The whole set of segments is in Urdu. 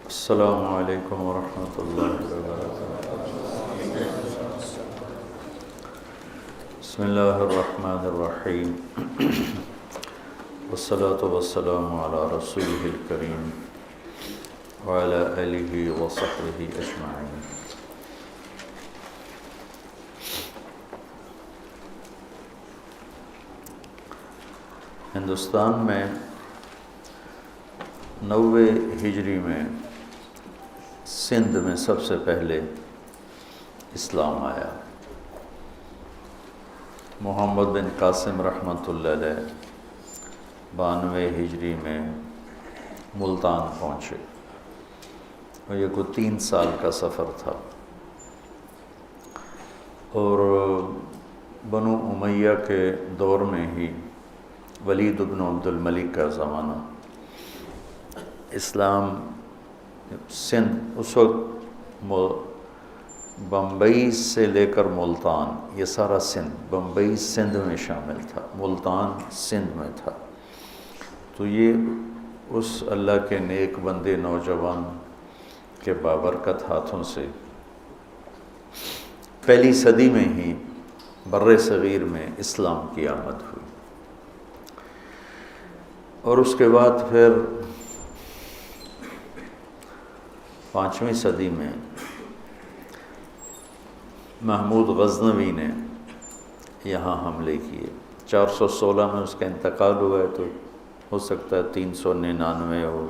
السلام علیکم ورحمۃ اللہ وبرکاتہ۔ بسم اللہ الرحمن الرحیم، والصلاة والسلام علی رسولہ الکریم وعلی آلہ وصحبہ اجمعین۔ ہندوستان میں 90 ہجری میں سندھ میں سب سے پہلے اسلام آیا۔ محمد بن قاسم رحمۃ اللہ علیہ 92 ہجری میں ملتان پہنچے اور یہ کوئی 3 سال کا سفر تھا، اور بنو امیہ کے دور میں ہی ولید بن عبد الملک کا زمانہ، اسلام سندھ اس وقت بمبئی سے لے کر ملتان، یہ سارا سندھ، بمبئی سندھ میں شامل تھا، ملتان سندھ میں تھا۔ تو یہ اس اللہ کے نیک بندے نوجوان کے بابرکت ہاتھوں سے پہلی صدی میں ہی بر صغیر میں اسلام کی آمد ہوئی، اور اس کے بعد پھر 5ویں صدی میں محمود غزنوی نے یہاں حملے کیے۔ 416 میں اس کا انتقال ہوا ہے، تو ہو سکتا ہے 399 ہو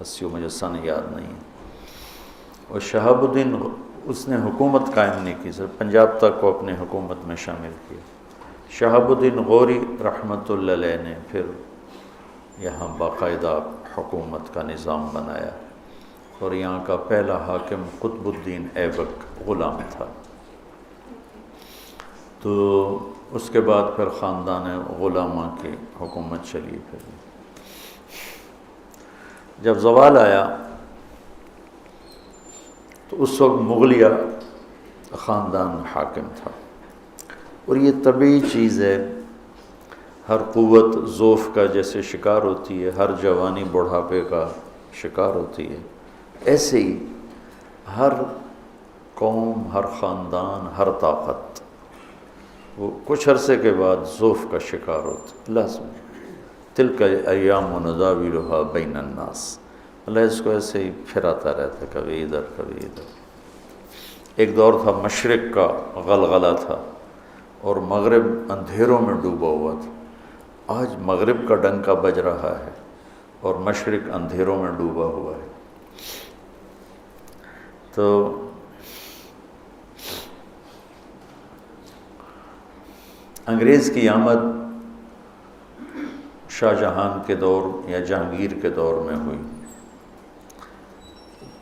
80، مجھے سن یاد نہیں ہے۔ اور شہاب الدین اس نے حکومت قائم نہیں کی، صرف پنجاب تک کو اپنے حکومت میں شامل کیا۔ شہاب الدین غوری رحمۃ اللہ علیہ نے پھر یہاں باقاعدہ حکومت کا نظام بنایا، اور یہاں کا پہلا حاکم قطب الدین ایبک غلام تھا۔ تو اس کے بعد پھر خاندان غلامہ کی حکومت چلی۔ پھر جب زوال آیا تو اس وقت مغلیہ خاندان حاکم تھا، اور یہ طبیعی چیز ہے، ہر قوت ضعف کا جیسے شکار ہوتی ہے، ہر جوانی بڑھاپے کا شکار ہوتی ہے، ایسے ہی ہر قوم، ہر خاندان، ہر طاقت وہ کچھ عرصے کے بعد ضعف کا شکار ہوتا۔ لازم تلک ایام نداولھا بین الناس، اللہ اس کو ایسے ہی پھراتا رہتا، کبھی ادھر کبھی ادھر۔ ایک دور تھا مشرق کا غلغلہ تھا، اور مغرب اندھیروں میں ڈوبا ہوا تھا۔ آج مغرب کا ڈنکا بج رہا ہے اور مشرق اندھیروں میں ڈوبا ہوا ہے۔ تو انگریز کی آمد شاہ جہاں کے دور یا جہانگیر کے دور میں ہوئی،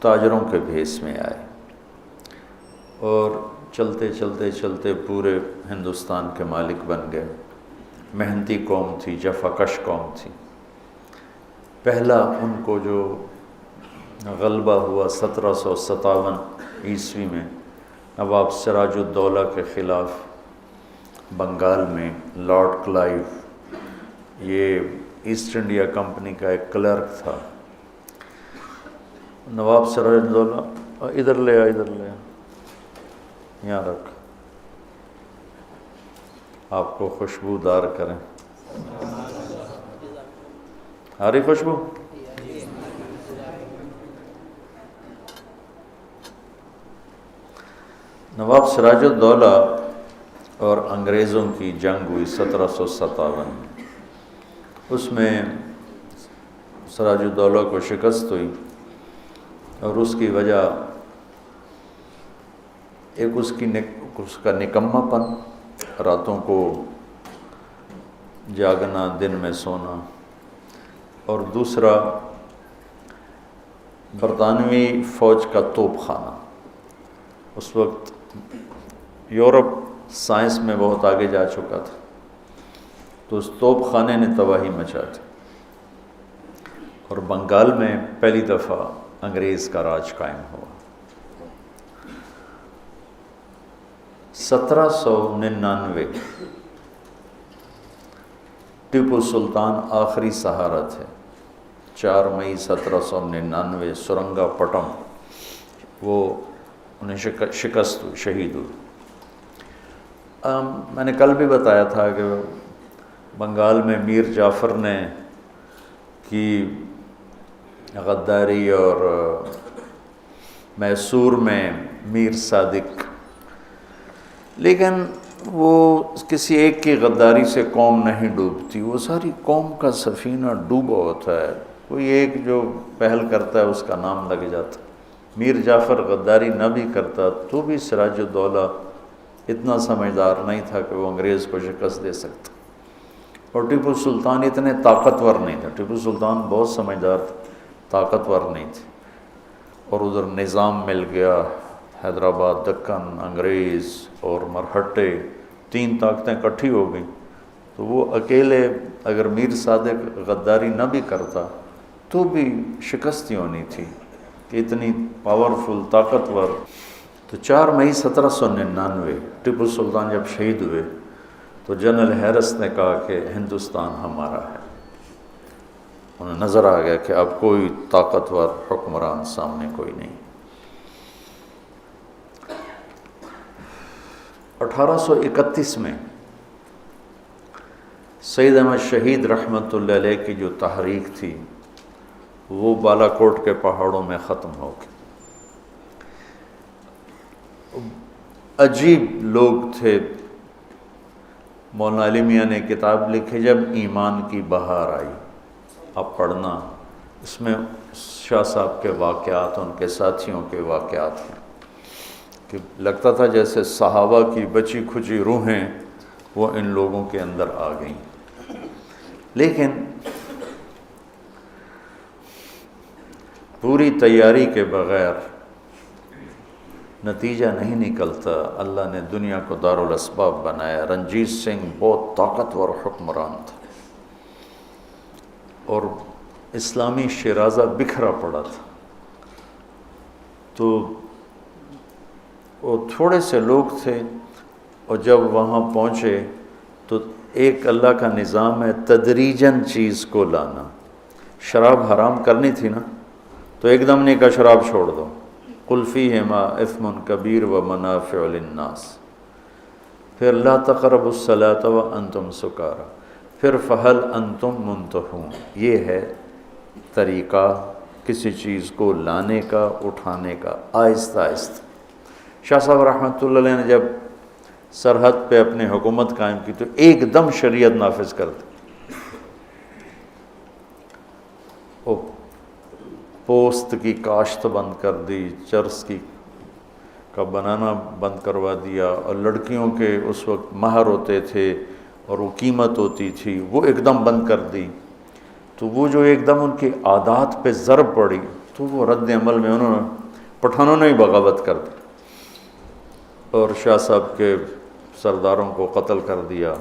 تاجروں کے بھیس میں آئے، اور چلتے چلتے چلتے پورے ہندوستان کے مالک بن گئے۔ محنتی قوم تھی، جفا کش قوم تھی۔ پہلا ان کو جو غلبہ ہوا 1757 عیسوی میں نواب سراج الدولہ کے خلاف بنگال میں، لارڈ کلائیو، یہ ایسٹ انڈیا کمپنی کا ایک کلرک تھا۔ نواب سراج الدولہ، ادھر لے آ، ادھر لے آ، یہاں رکھ، آپ کو خوشبودار کریں۔ آ رہی خوشبو؟ نواب سراج الدولہ اور انگریزوں کی جنگ ہوئی 1757۔ اس میں سراج الدولہ کو شکست ہوئی، اور اس کی وجہ ایک اس کا نکما پن، راتوں کو جاگنا، دن میں سونا، اور دوسرا برطانوی فوج کا توپ خانہ۔ اس وقت یورپ سائنس میں بہت آگے جا چکا تھا، تو اس توپ خانے نے تباہی مچا دی، اور بنگال میں پہلی دفعہ انگریز کا راج قائم ہوا۔ 1799 ٹیپو سلطان آخری سہارا تھے. 4 مئی 1799 سرنگا پٹم وہ انہیں شکست ہوئی، شہید ہوئی. میں نے کل بھی بتایا تھا کہ بنگال میں میر جعفر نے کی غداری اور میسور میں میر صادق، لیکن وہ کسی ایک کی غداری سے قوم نہیں ڈوبتی، وہ ساری قوم کا سفینہ ڈوبا ہوتا ہے. کوئی ایک جو پہل کرتا ہے اس کا نام لگ جاتا. میر جعفر غداری نہ بھی کرتا تو بھی سراج الدولہ اتنا سمجھدار نہیں تھا کہ وہ انگریز کو شکست دے سکتا. اور ٹیپو سلطان اتنے طاقتور نہیں تھا. ٹیپو سلطان بہت سمجھدار تھا، طاقتور نہیں تھے. اور ادھر نظام مل گیا، حیدرآباد، دکن، انگریز اور مرہٹے، 3 طاقتیں اکٹھی ہو گئیں. تو وہ اکیلے اگر میر صادق غداری نہ بھی کرتا تو بھی شکست ہی ہونی تھی کہ اتنی پاورفل، طاقتور. تو 4 مئی 1799 ٹیپو سلطان جب شہید ہوئے تو جنرل ہیرس نے کہا کہ ہندوستان ہمارا ہے. انہیں نظر آ گیا کہ اب کوئی طاقتور حکمران سامنے کوئی نہیں. 1831 میں سید احمد شہید رحمۃ اللہ علیہ کی جو تحریک تھی وہ بالا کوٹ کے پہاڑوں میں ختم ہو گئی. عجیب لوگ تھے. مولانا علی میاں نے کتاب لکھی جب ایمان کی بہار آئی، آپ پڑھنا. اس میں شاہ صاحب کے واقعات، ان کے ساتھیوں کے واقعات ہیں کہ لگتا تھا جیسے صحابہ کی بچی کھچی روحیں وہ ان لوگوں کے اندر آ گئیں. لیکن پوری تیاری کے بغیر نتیجہ نہیں نکلتا. اللہ نے دنیا کو دارالاسباب بنایا. رنجیت سنگھ بہت طاقتور حکمران تھا اور اسلامی شیرازہ بکھرا پڑا تھا. تو وہ تھوڑے سے لوگ تھے اور جب وہاں پہنچے تو ایک اللہ کا نظام ہے تدریجاً چیز کو لانا. شراب حرام کرنی تھی نا تو ایک دم نہیں کہا شراب چھوڑ دو. قل فیہما اثم کبیر و منافع للناس، پھر لا تقربوا الصلاۃ وانتم سکارى، پھر فہل انتم منتہون. یہ ہے طریقہ کسی چیز کو لانے کا، اٹھانے کا، آہستہ آہستہ. شاہ صاحب رحمۃ اللہ علیہ نے جب سرحد پہ اپنی حکومت قائم کی تو ایک دم شریعت نافذ کر دی. پوست کی کاشت بند کر دی، چرس کا بنانا بند کروا دیا، اور لڑکیوں کے اس وقت مہر ہوتے تھے اور وہ قیمت ہوتی تھی وہ ایک دم بند کر دی. تو وہ جو ایک دم ان کی عادات پہ ضرب پڑی تو وہ رد عمل میں انہوں نے پٹھانوں نے ہی بغاوت کر دی اور شاہ صاحب کے سرداروں کو قتل کر دیا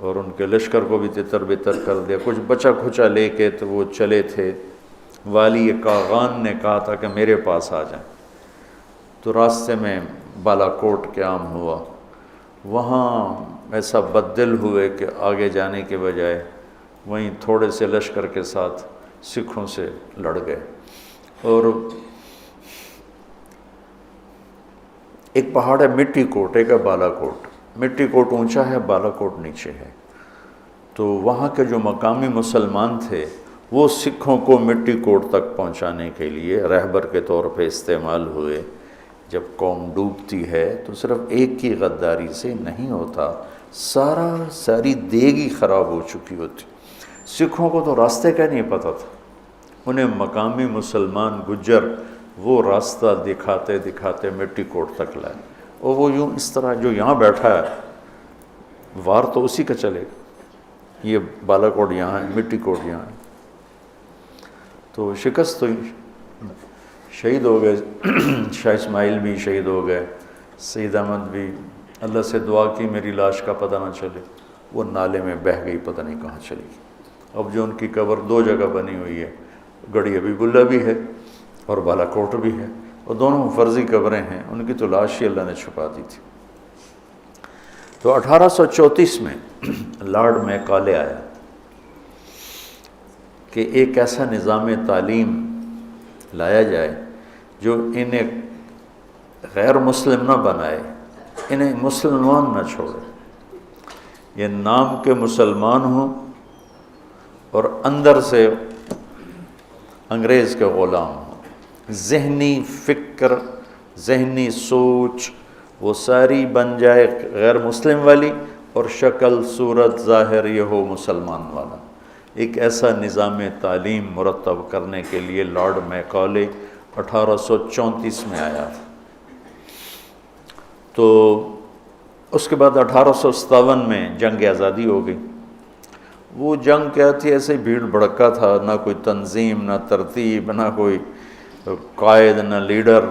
اور ان کے لشکر کو بھی تتر بتر کر دیا. کچھ بچا کھچا لے کے تو وہ چلے تھے. والی کاغان نے کہا تھا کہ میرے پاس آ جائیں. تو راستے میں بالا کوٹ قیام ہوا. وہاں ایسا بددل ہوئے کہ آگے جانے کے بجائے وہیں تھوڑے سے لشکر کے ساتھ سکھوں سے لڑ گئے. اور ایک پہاڑ ہے مٹی کوٹ، ایک ہے بالا کوٹ. مٹی کوٹ اونچا ہے، بالا کوٹ نیچے ہے. تو وہاں کے جو مقامی مسلمان تھے وہ سکھوں کو مٹی کوٹ تک پہنچانے کے لیے رہبر کے طور پہ استعمال ہوئے. جب قوم ڈوبتی ہے تو صرف ایک کی غداری سے نہیں ہوتا، ساری دیگ ہی خراب ہو چکی ہوتی. سکھوں کو تو راستے کا نہیں پتہ تھا. انہیں مقامی مسلمان گجر وہ راستہ دکھاتے دکھاتے مٹی کوٹ تک لائے. اور وہ یوں اس طرح جو یہاں بیٹھا ہے وار تو اسی کا چلے گا. یہ بالا کوٹ یہاں ہے، مٹی کوٹ یہاں ہے. تو شکست ہوئی، شہید ہو گئے. شاہ اسماعیل بھی شہید ہو گئے، سید احمد بھی. اللہ سے دعا کی میری لاش کا پتہ نہ چلے. وہ نالے میں بہہ گئی، پتہ نہیں کہاں چلی گئی. اب جو ان کی قبر 2 جگہ بنی ہوئی ہے، گڑھی حبیب اللہ بھی ہے اور بالا کوٹ بھی ہے، اور دونوں فرضی قبریں ہیں. ان کی تو لاش ہی اللہ نے چھپا دی تھی. تو 1834 میں لارڈ میکالے آیا کہ ایک ایسا نظام تعلیم لایا جائے جو انہیں غیر مسلم نہ بنائے، انہیں مسلمان نہ چھوڑے، یہ نام کے مسلمان ہوں اور اندر سے انگریز کے غلام ہوں، ذہنی فکر، ذہنی سوچ وہ ساری بن جائے غیر مسلم والی، اور شکل صورت ظاہر یہ ہو مسلمان والا۔ ایک ایسا نظام تعلیم مرتب کرنے کے لیے لارڈ میکالے 1834 میں آیا تھا۔ تو اس کے بعد 1857 میں جنگ آزادی ہو گئی۔ وہ جنگ کیا تھی، ایسے بھیڑ بھڑکا تھا، نہ کوئی تنظیم، نہ ترتیب، نہ کوئی قائد، نہ لیڈر،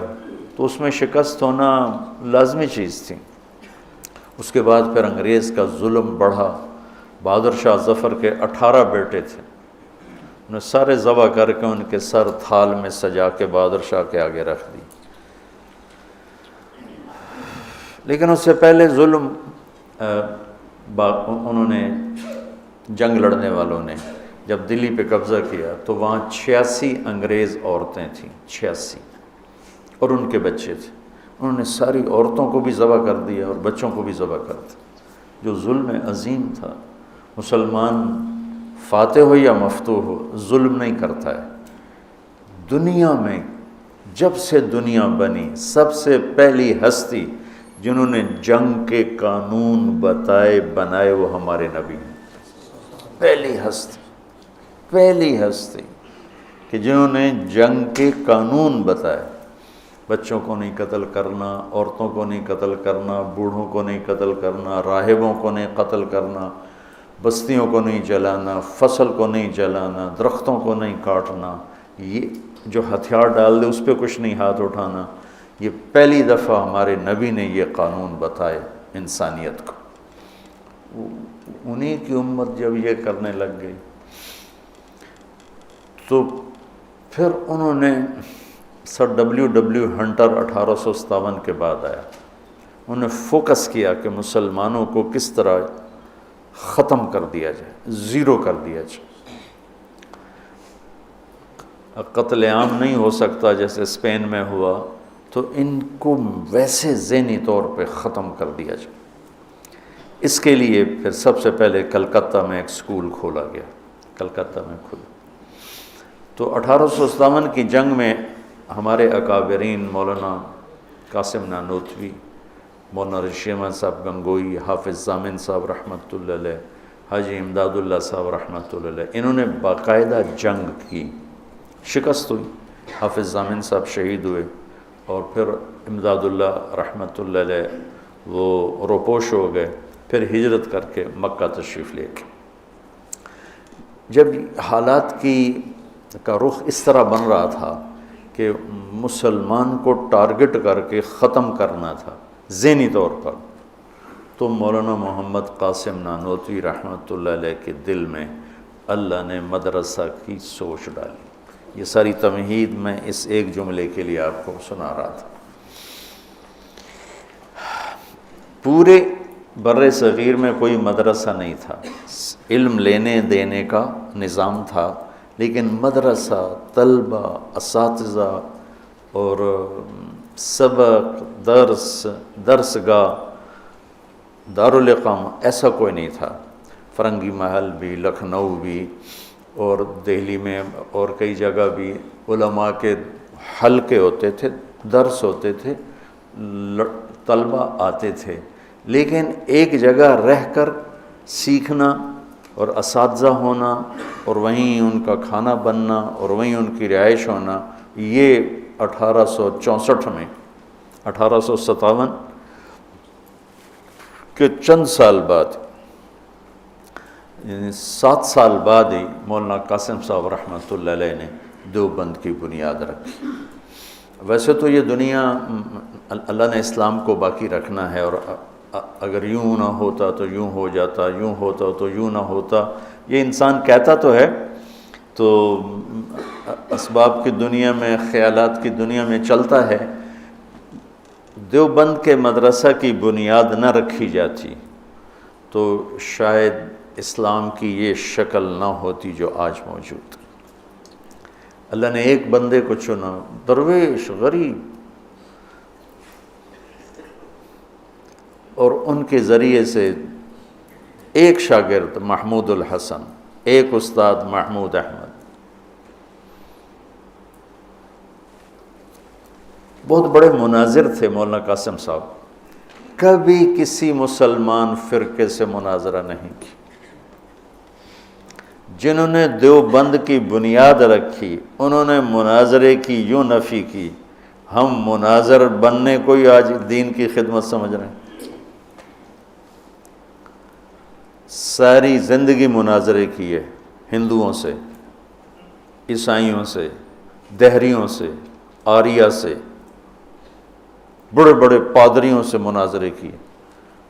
تو اس میں شکست ہونا لازمی چیز تھی۔ اس کے بعد پھر انگریز کا ظلم بڑھا۔ بہادر شاہ ظفر کے 18 بیٹے تھے، انہیں سارے ذبح کر کے ان کے سر تھال میں سجا کے بہادر شاہ کے آگے رکھ دی۔ لیکن اس سے پہلے ظلم انہوں نے جنگ لڑنے والوں نے جب دلی پہ قبضہ کیا تو وہاں 86 انگریز عورتیں تھیں، 86، اور ان کے بچے تھے۔ انہوں نے ساری عورتوں کو بھی ذبح کر دیا اور بچوں کو بھی ذبح کر دیا۔ جو ظلم عظیم تھا، مسلمان فاتح ہو یا مفتوح ہو ظلم نہیں کرتا ہے۔ دنیا میں جب سے دنیا بنی سب سے پہلی ہستی جنہوں نے جنگ کے قانون بنائے وہ ہمارے نبی ہیں۔ پہلی ہستی کہ جنہوں نے جنگ کے قانون بتائے، بچوں کو نہیں قتل کرنا، عورتوں کو نہیں قتل کرنا، بوڑھوں کو نہیں قتل کرنا، راہبوں کو نہیں قتل کرنا، بستیوں کو نہیں جلانا، فصل کو نہیں جلانا، درختوں کو نہیں کاٹنا، یہ جو ہتھیار ڈال دے اس پہ کچھ نہیں ہاتھ اٹھانا۔ یہ پہلی دفعہ ہمارے نبی نے یہ قانون بتائے انسانیت کو۔ انہی کی امت جب یہ کرنے لگ گئی تو پھر انہوں نے سر ڈبلیو ہنٹر 1857 کے بعد آیا، انہوں نے فوکس کیا کہ مسلمانوں کو کس طرح ختم کر دیا جائے، زیرو کر دیا جائے۔ قتل عام نہیں ہو سکتا جیسے اسپین میں ہوا، تو ان کو ویسے ذہنی طور پہ ختم کر دیا جائے۔ اس کے لیے پھر سب سے پہلے کلکتہ میں ایک سکول کھولا گیا، کلکتہ میں کھلا۔ تو 1857 کی جنگ میں ہمارے اکابرین مولانا قاسم نانوتوی، مولانا رشید احمد صاحب گنگوئی، حافظ ضامن صاحب رحمۃ اللہ علیہ، حاجی امداد اللہ صاحب رحمۃ اللہ علیہ، انہوں نے باقاعدہ جنگ کی، شکست ہوئی، حافظ ضامن صاحب شہید ہوئے، اور پھر امداد اللہ رحمۃ اللہ علیہ وہ روپوش ہو گئے، پھر ہجرت کر کے مکہ تشریف لے گئے۔ جب حالات کا رخ اس طرح بن رہا تھا کہ مسلمان کو ٹارگٹ کر کے ختم کرنا تھا ذہنی طور پر، تو مولانا محمد قاسم نانوتوی رحمۃ اللہ علیہ کے دل میں اللہ نے مدرسہ کی سوچ ڈالی۔ یہ ساری تمہید میں اس ایک جملے کے لیے آپ کو سنا رہا تھا۔ پورے بر صغیر میں کوئی مدرسہ نہیں تھا، علم لینے دینے کا نظام تھا، لیکن مدرسہ، طلبہ، اساتذہ اور سبق، درسگاہ، دارالاقامہ ایسا کوئی نہیں تھا۔ فرنگی محل بھی، لکھنؤ بھی، اور دہلی میں اور کئی جگہ بھی علماء کے حلقے ہوتے تھے، درس ہوتے تھے، طلبہ آتے تھے، لیکن ایک جگہ رہ کر سیکھنا اور اساتذہ ہونا اور وہیں ان کا کھانا بننا اور وہیں ان کی رہائش ہونا، یہ 1864 میں 1857 کے چند سال بعد، یعنی 7 سال بعد ہی مولانا قاسم صاحب رحمۃ اللہ علیہ نے دیوبند کی بنیاد رکھی۔ ویسے تو یہ دنیا اللہ نے اسلام کو باقی رکھنا ہے، اور اگر یوں نہ ہوتا تو یوں ہو جاتا، یوں ہوتا تو یوں نہ ہوتا، یہ انسان کہتا تو ہے، تو اسباب کی دنیا میں، خیالات کی دنیا میں چلتا ہے۔ دیوبند کے مدرسہ کی بنیاد نہ رکھی جاتی تو شاید اسلام کی یہ شکل نہ ہوتی جو آج موجود ہے۔ اللہ نے ایک بندے کو چنا، درویش غریب، اور ان کے ذریعے سے ایک شاگرد محمود الحسن، ایک استاد محمود احمد، بہت بڑے مناظر تھے مولانا قاسم صاحب، کبھی کسی مسلمان فرقے سے مناظرہ نہیں کی۔ جنہوں نے دیوبند کی بنیاد رکھی انہوں نے مناظرے کی یوں نفی کی، ہم مناظر بننے کو ہی آج دین کی خدمت سمجھ رہے ہیں۔ ساری زندگی مناظرے کیے، ہندوؤں سے، عیسائیوں سے، دہریوں سے، آریہ سے، بڑے بڑے پادریوں سے مناظرے کیے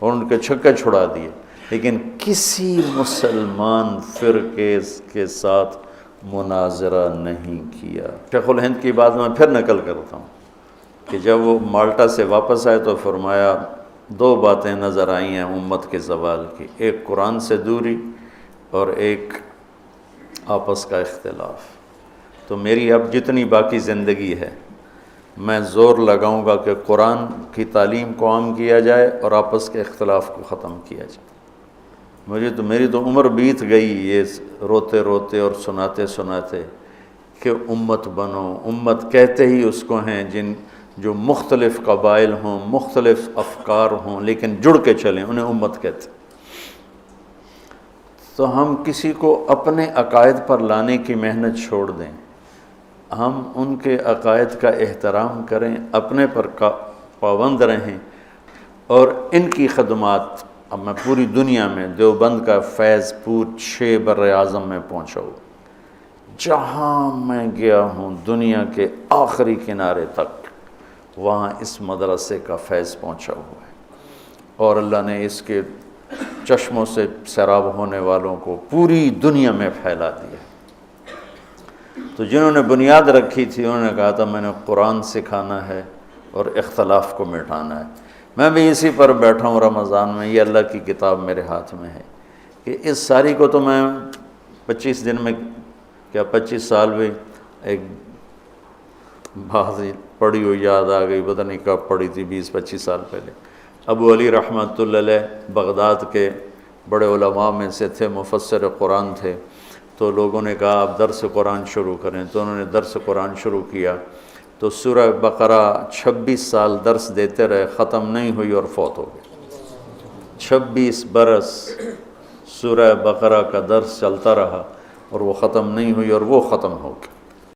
اور ان کے چھکے چھڑا دیے، لیکن کسی مسلمان فرقے کے ساتھ مناظرہ نہیں کیا۔ شیخ الہند کی بات میں پھر نقل کرتا ہوں کہ جب وہ مالٹا سے واپس آئے تو فرمایا دو باتیں نظر آئی ہیں امت کے زوال کی، ایک قرآن سے دوری اور ایک آپس کا اختلاف۔ تو میری اب جتنی باقی زندگی ہے میں زور لگاؤں گا کہ قرآن کی تعلیم کو عام کیا جائے اور آپس کے اختلاف کو ختم کیا جائے۔ میری تو عمر بیت گئی یہ روتے روتے اور سناتے سناتے کہ امت بنو۔ امت کہتے ہی اس کو ہیں جو مختلف قبائل ہوں، مختلف افکار ہوں، لیکن جڑ کے چلیں، انہیں امت کہتے۔ تو ہم کسی کو اپنے عقائد پر لانے کی محنت چھوڑ دیں، ہم ان کے عقائد کا احترام کریں، اپنے پر پابند رہیں، اور ان کی خدمات اب میں پوری دنیا میں دیوبند کا فیض 6 بر اعظم میں پہنچا ہوں، جہاں میں گیا ہوں دنیا کے آخری کنارے تک، وہاں اس مدرسے کا فیض پہنچا ہوا ہے، اور اللہ نے اس کے چشموں سے سیراب ہونے والوں کو پوری دنیا میں پھیلا دیا۔ تو جنہوں نے بنیاد رکھی تھی انہوں نے کہا تھا میں نے قرآن سکھانا ہے اور اختلاف کو مٹانا ہے۔ میں بھی اسی پر بیٹھا ہوں رمضان میں، یہ اللہ کی کتاب میرے ہاتھ میں ہے کہ اس ساری کو تو میں 25 دن میں، کیا 25 سال بھی، ایک بات پڑھی ہوئی یاد آ گئی، پتہ نہیں کب پڑھی تھی، 20-25 سال پہلے۔ ابو علی رحمۃ اللہ علیہ بغداد کے بڑے علماء میں سے تھے، مفسر قرآن تھے، تو لوگوں نے کہا آپ درس قرآن شروع کریں، تو انہوں نے درس قرآن شروع کیا، تو سورہ بقرہ 26 سال درس دیتے رہے، ختم نہیں ہوئی اور فوت ہو گئے۔ 26 برس سورہ بقرہ کا درس چلتا رہا اور وہ ختم نہیں ہوئی اور وہ ختم ہو گئی۔